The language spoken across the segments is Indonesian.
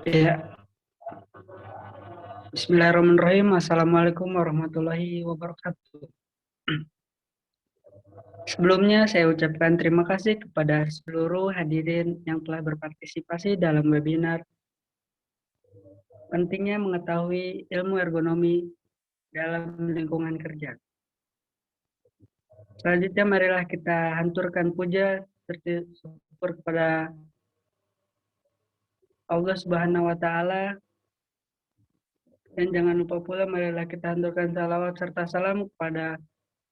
Ya, Bismillahirrahmanirrahim. Assalamualaikum warahmatullahi wabarakatuh. Sebelumnya saya ucapkan terima kasih kepada seluruh hadirin yang telah berpartisipasi dalam webinar pentingnya mengetahui ilmu ergonomi dalam lingkungan kerja. Selanjutnya marilah kita haturkan puja serta syukur kepada Allah Subhanahu wa taala, dan jangan lupa pula marilah kita haturkan salawat serta salam kepada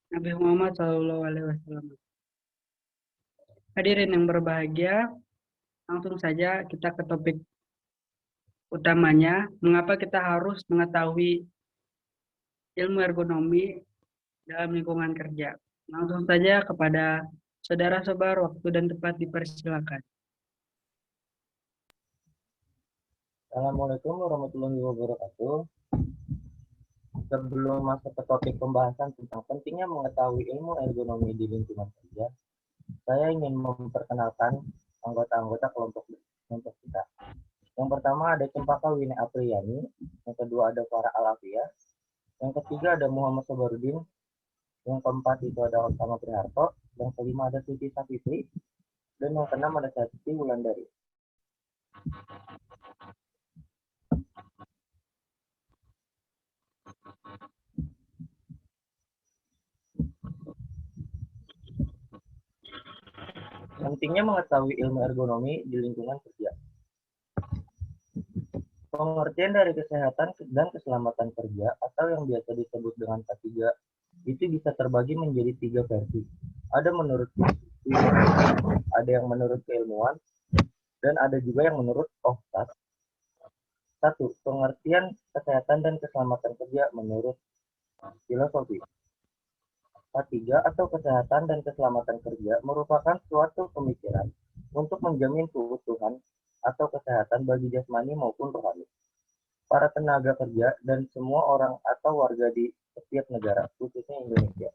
Nabi Muhammad SAW. Hadirin yang berbahagia, langsung saja kita ke topik utamanya, mengapa kita harus mengetahui ilmu ergonomi dalam lingkungan kerja. Langsung saja kepada saudara Sobar, waktu dan tempat dipersilakan. Assalamualaikum warahmatullahi wabarakatuh. Sebelum masuk ke topik pembahasan tentang pentingnya mengetahui ilmu ergonomi di lingkungan kerja, saya ingin memperkenalkan anggota-anggota kelompok kita. Yang pertama ada Cempaka Wine Apriyani, yang kedua ada Farah Alafia, yang ketiga ada Muhammad Sobarudin, yang keempat itu ada Osama Priharto, yang kelima ada Suci Safitri, dan yang keenam ada Siti Wulandari. Pentingnya mengetahui ilmu ergonomi di lingkungan kerja. Pengertian dari kesehatan dan keselamatan kerja atau yang biasa disebut dengan K3 itu bisa terbagi menjadi 3 versi. Ada menurut ada yang menurut keilmuan, dan ada juga yang menurut OHSAS. 1. Pengertian kesehatan dan keselamatan kerja menurut filosofi. K3 atau kesehatan dan keselamatan kerja merupakan suatu pemikiran untuk menjamin keutuhan atau kesehatan bagi jasmani maupun rohani para tenaga kerja dan semua orang atau warga di setiap negara, khususnya Indonesia.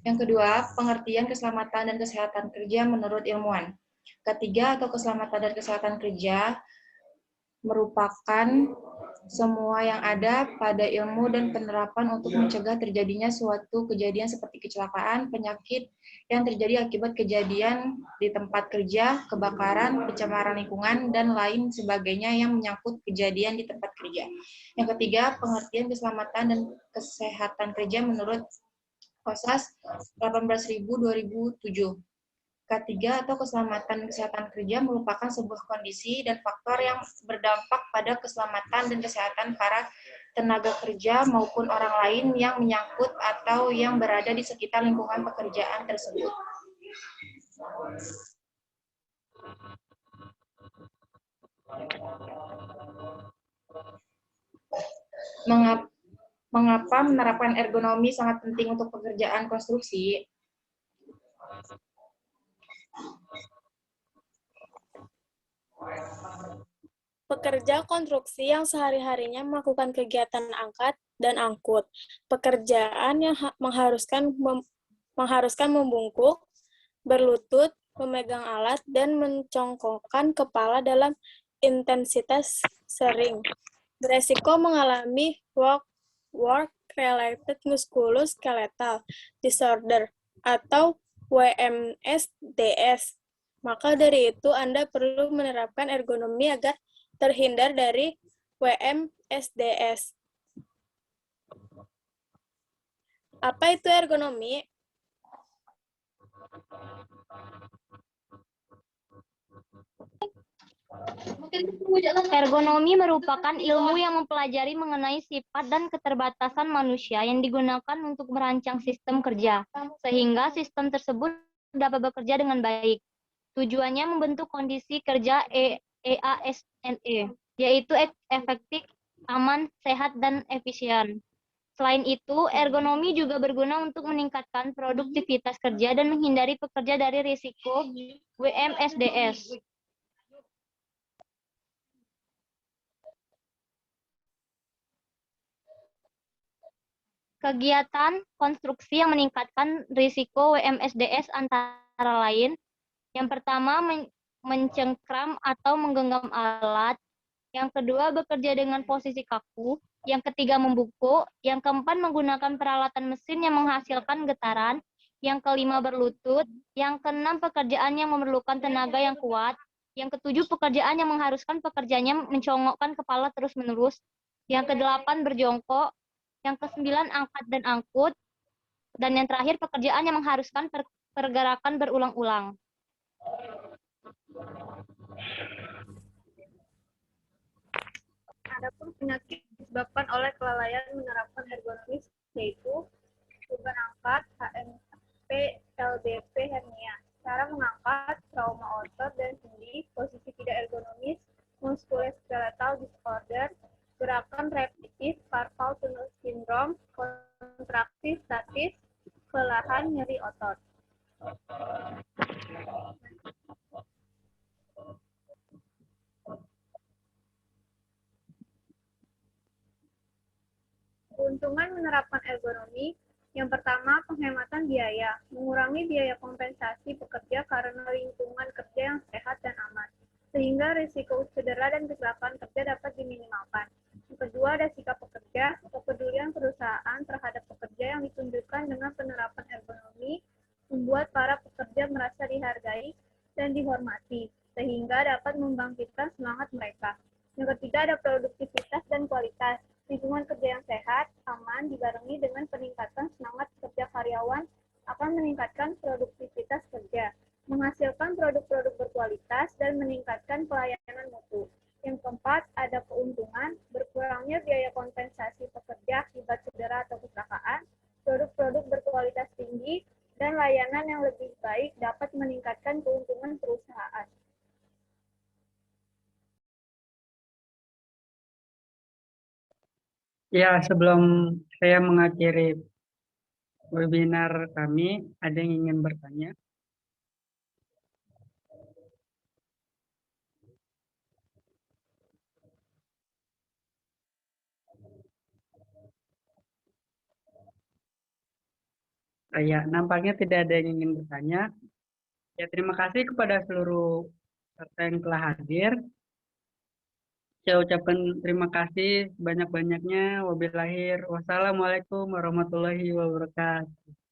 Yang kedua, pengertian keselamatan dan kesehatan kerja menurut ilmuwan. Ketiga, atau keselamatan dan kesehatan kerja merupakan semua yang ada pada ilmu dan penerapan untuk mencegah terjadinya suatu kejadian seperti kecelakaan, penyakit yang terjadi akibat kejadian di tempat kerja, kebakaran, pencemaran lingkungan, dan lain sebagainya yang menyangkut kejadian di tempat kerja. Yang ketiga, pengertian keselamatan dan kesehatan kerja menurut OHSAS 18.2007. K3 atau keselamatan kesehatan kerja merupakan sebuah kondisi dan faktor yang berdampak pada keselamatan dan kesehatan para tenaga kerja maupun orang lain yang menyangkut atau yang berada di sekitar lingkungan pekerjaan tersebut. Mengapa menerapkan ergonomi sangat penting untuk pekerjaan konstruksi? Pekerja konstruksi yang sehari-harinya melakukan kegiatan angkat dan angkut, pekerjaan yang mengharuskan membungkuk, berlutut, memegang alat, dan mencongkokkan kepala dalam intensitas sering, beresiko mengalami work-related musculoskeletal disorder atau WMSDS. Maka dari itu, Anda perlu menerapkan ergonomi agar terhindar dari WMSDS. Apa itu ergonomi? Ergonomi merupakan ilmu yang mempelajari mengenai sifat dan keterbatasan manusia yang digunakan untuk merancang sistem kerja, sehingga sistem tersebut dapat bekerja dengan baik. Tujuannya membentuk kondisi kerja EASNE, yaitu efektif, aman, sehat, dan efisien. Selain itu, ergonomi juga berguna untuk meningkatkan produktivitas kerja dan menghindari pekerja dari risiko WMSDS. Kegiatan konstruksi yang meningkatkan risiko WMSDS antara lain, yang pertama mencengkram atau menggenggam alat, yang kedua bekerja dengan posisi kaku, yang ketiga membungkuk, yang keempat menggunakan peralatan mesin yang menghasilkan getaran, yang kelima berlutut, yang keenam pekerjaan yang memerlukan tenaga yang kuat, yang ketujuh pekerjaan yang mengharuskan pekerjanya mencongokkan kepala terus-menerus, yang kedelapan berjongkok, yang kesembilan angkat dan angkut, dan yang terakhir pekerjaan yang mengharuskan pergerakan berulang-ulang. Adapun penyakit disebabkan oleh kelalaian menerapkan ergonomis yaitu beban angkat, HMP, LDP, hernia. Cara mengangkat, trauma otot dan sendi, posisi tidak ergonomis, muskuloskeletal disorder, gerakan repetitif, carpal tunnel syndrome, kontraksi statis, kelelahan, nyeri otot. Keuntungan menerapkan ergonomi, yang pertama penghematan biaya, mengurangi biaya kompensasi pekerja karena lingkungan kerja yang sehat dan aman, sehingga risiko cedera dan kecelakaan kerja dapat diminimalkan. Yang kedua ada sikap pekerja, kepedulian perusahaan terhadap pekerja yang ditunjukkan dengan penerapan ergonomi, membuat para pekerja merasa dihargai dan dihormati, sehingga dapat membangkitkan semangat mereka. Yang ketiga ada produktivitas dan kualitas. Lingkungan kerja yang sehat, aman, dibarengi dengan peningkatan semangat kerja karyawan akan meningkatkan produktivitas kerja, menghasilkan produk-produk berkualitas, dan meningkatkan pelayanan mutu. Yang keempat, ada keuntungan, berkurangnya biaya kompensasi pekerja akibat cedera atau kecelakaan, produk-produk berkualitas tinggi, dan layanan yang lebih baik dapat meningkatkan keuntungan perusahaan. Ya, sebelum saya mengakhiri webinar kami, ada yang ingin bertanya? Ya, nampaknya tidak ada yang ingin bertanya. Ya, terima kasih kepada seluruh peserta yang telah hadir. Saya ucapkan terima kasih sebanyak-banyaknya. Wassalamualaikum warahmatullahi wabarakatuh.